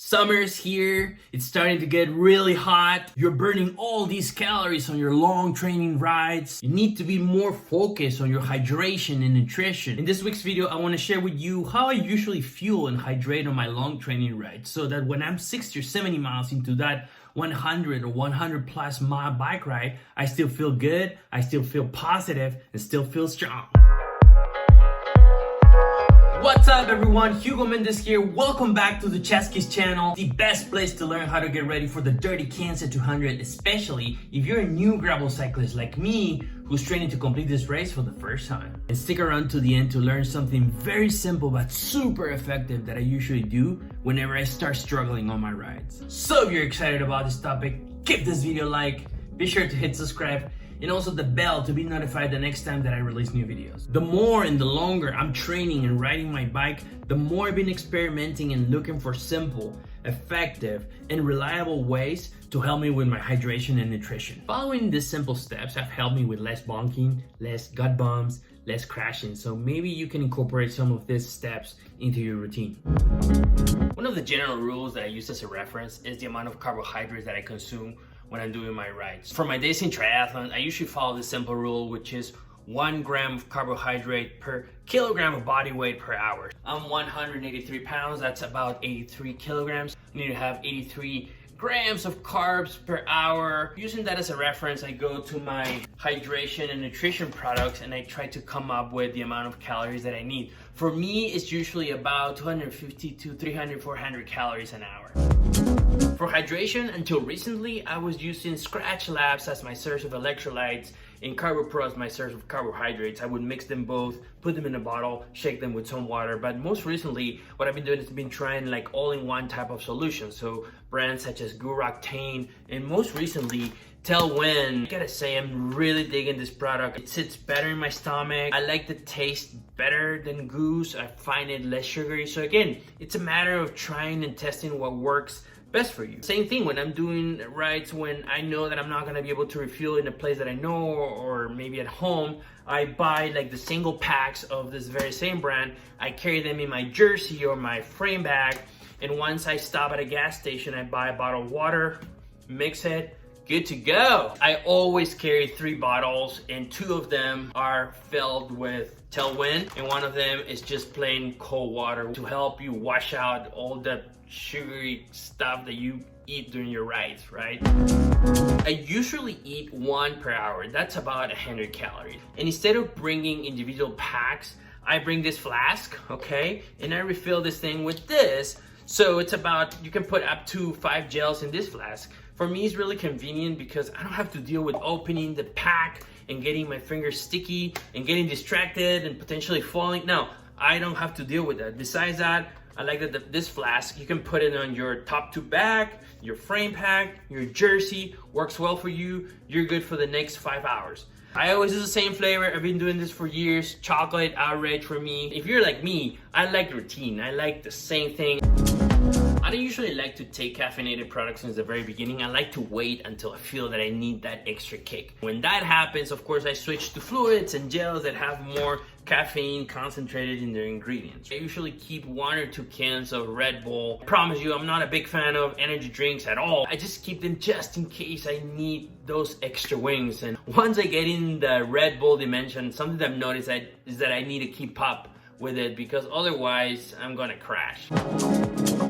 Summer's here, it's starting to get really hot. You're burning all these calories on your long training rides. You need to be more focused on your hydration and nutrition. In this week's video, I want to share with you how I usually fuel and hydrate on my long training rides so that when I'm 60 or 70 miles into that 100 or 100 plus mile bike ride, I still feel good, I still feel positive, and still feel strong. What's up everyone, Hugo Mendez here. Welcome back to the Chaskis channel, the best place to learn how to get ready for the Dirty Kanza 200, especially if you're a new gravel cyclist like me who's training to complete this race for the first time. And stick around to the end to learn something very simple but super effective that I usually do whenever I start struggling on my rides. So if you're excited about this topic, give this video a like, be sure to hit subscribe, and also the bell to be notified the next time that I release new videos. The more and the longer I'm training and riding my bike, the more I've been experimenting and looking for simple, effective, and reliable ways to help me with my hydration and nutrition. Following these simple steps have helped me with less bonking, less gut bumps, less crashing, so maybe you can incorporate some of these steps into your routine. One of the general rules that I use as a reference is the amount of carbohydrates that I consume when I'm doing my rides. For my days in triathlon, I usually follow this simple rule, which is 1 gram of carbohydrate per kilogram of body weight per hour. I'm 183 pounds, that's about 83 kilograms. I need to have 83 grams of carbs per hour. Using that as a reference, I go to my hydration and nutrition products and I try to come up with the amount of calories that I need. For me, it's usually about 250 to 300, 400 calories an hour. For hydration, until recently, I was using Scratch Labs as my source of electrolytes and Carbo Pro as my source of carbohydrates. I would mix them both, put them in a bottle, shake them with some water. But most recently, what I've been doing is been trying like all-in-one type of solutions. So brands such as Guroctane and most recently, When. I gotta say, I'm really digging this product. It sits better in my stomach. I like the taste better than Goose. I find it less sugary. So again, it's a matter of trying and testing what works best for you. Same thing when I'm doing rides when I know that I'm not gonna be able to refuel in a place that I know or maybe at home. I buy like the single packs of this very same brand. I carry them in my jersey or my frame bag. And once I stop at a gas station, I buy a bottle of water, mix it, good to go. I always carry 3 bottles and 2 of them are filled with When, and one of them is just plain cold water to help you wash out all the sugary stuff that you eat during your rides, right? I usually eat 1 per hour. That's about 100 calories. And instead of bringing individual packs, I bring this flask, okay? And I refill this thing with this. So it's about, you can put up to 5 gels in this flask. For me, it's really convenient because I don't have to deal with opening the pack and getting my fingers sticky and getting distracted and potentially falling. No, I don't have to deal with that. Besides that, I like that this flask, you can put it on your top 2 bag, your frame pack, your jersey, works well for you. You're good for the next 5 hours. I always do the same flavor. I've been doing this for years. Chocolate, outrage for me. If you're like me, I like routine. I like the same thing. I don't usually like to take caffeinated products since the very beginning. I like to wait until I feel that I need that extra kick. When that happens, of course, I switch to fluids and gels that have more caffeine concentrated in their ingredients. I usually keep 1 or 2 cans of Red Bull. I promise you, I'm not a big fan of energy drinks at all. I just keep them just in case I need those extra wings. And once I get in the Red Bull dimension, something that I've noticed is that I need to keep up with it because otherwise I'm gonna crash.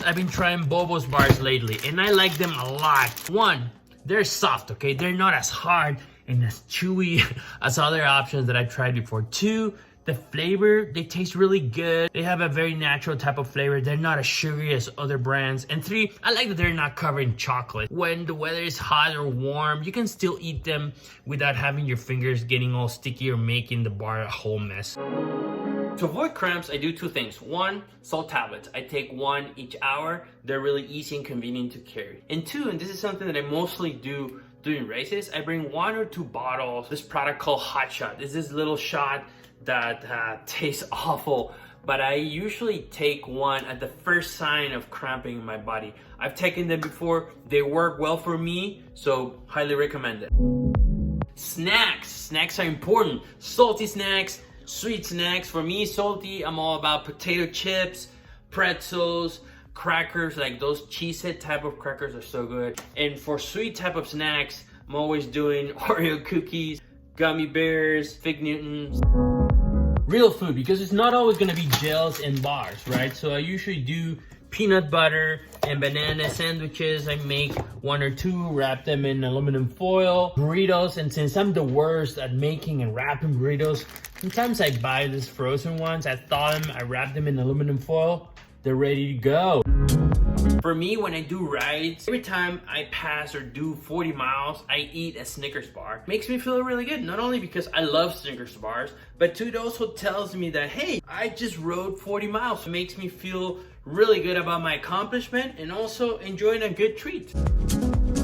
I've been trying Bobos Bars lately and I like them a lot. 1, they're soft, okay? They're not as hard and as chewy as other options that I've tried before. 2, the flavor, they taste really good. They have a very natural type of flavor. They're not as sugary as other brands. And 3, I like that they're not covered in chocolate. When the weather is hot or warm, you can still eat them without having your fingers getting all sticky or making the bar a whole mess. To avoid cramps, I do 2 things. 1, salt tablets. I take 1 each hour. They're really easy and convenient to carry. And 2, and this is something that I mostly do during races, I bring 1 or 2 bottles. This product called Hot Shot. It's this little shot that tastes awful, but I usually take 1 at the first sign of cramping in my body. I've taken them before. They work well for me, so highly recommend it. Snacks. Snacks are important. Salty snacks, sweet snacks. For me, salty, I'm all about potato chips, pretzels, Crackers, like those cheesehead type of crackers are so good. And for sweet type of snacks, I'm always doing Oreo cookies, gummy bears, Fig Newtons. Real food, because it's not always gonna be gels and bars, right? So I usually do peanut butter and banana sandwiches. I make 1 or 2, wrap them in aluminum foil. Burritos, and since I'm the worst at making and wrapping burritos, sometimes I buy these frozen ones. I thaw them, I wrap them in aluminum foil. They're ready to go. For me, when I do rides, every time I pass or do 40 miles, I eat a Snickers bar. Makes me feel really good, not only because I love Snickers bars, but it also tells me that, hey, I just rode 40 miles. It makes me feel really good about my accomplishment and also enjoying a good treat.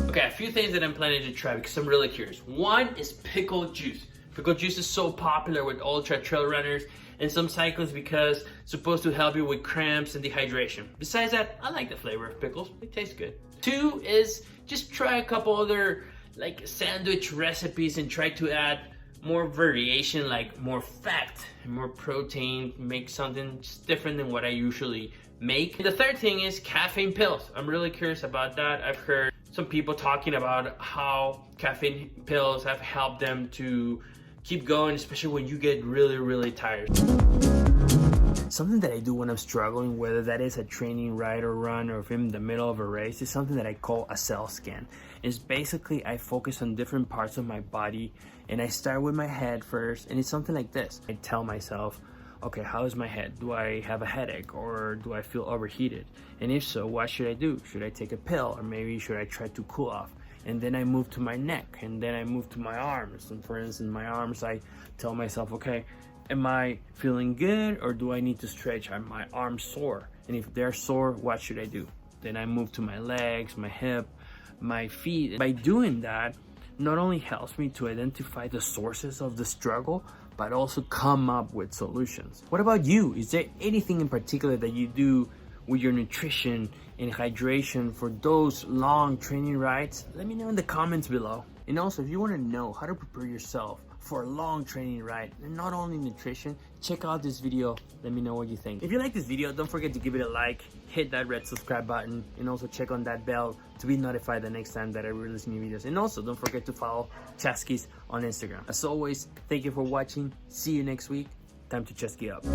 Okay, a few things that I'm planning to try because I'm really curious. One is pickle juice. Pickle juice is so popular with ultra trail runners and some cyclists because it's supposed to help you with cramps and dehydration. Besides that, I like the flavor of pickles. It tastes good. 2 is just try a couple other like sandwich recipes and try to add more variation, like more fat and more protein, make something just different than what I usually make. And the 3rd thing is caffeine pills. I'm really curious about that. I've heard some people talking about how caffeine pills have helped them to keep going, especially when you get really tired. Something that I do when I'm struggling, whether that is a training ride or run or if I'm in the middle of a race, is something that I call a cell scan. It's basically I focus on different parts of my body and I start with my head first, and it's something like this. I tell myself, okay, how is my head? Do I have a headache or do I feel overheated? And if so, what should I do? Should I take a pill, or maybe should I try to cool off? And then I move to my neck, and then I move to my arms. And for instance, my arms, I tell myself, okay, am I feeling good or do I need to stretch? Are my arms sore? And if they're sore, what should I do? Then I move to my legs, my hip, my feet. By doing that, not only helps me to identify the sources of the struggle, but also come up with solutions. What about you? Is there anything in particular that you do with your nutrition and hydration for those long training rides? Let me know in the comments below. And also, if you want to know how to prepare yourself for a long training ride, and not only nutrition, check out this video. Let me know what you think. If you like this video, don't forget to give it a like, hit that red subscribe button, and also check on that bell to be notified the next time that I release new videos. And also, don't forget to follow Chaskis on Instagram. As always, thank you for watching. See you next week. Time to Chaskiup.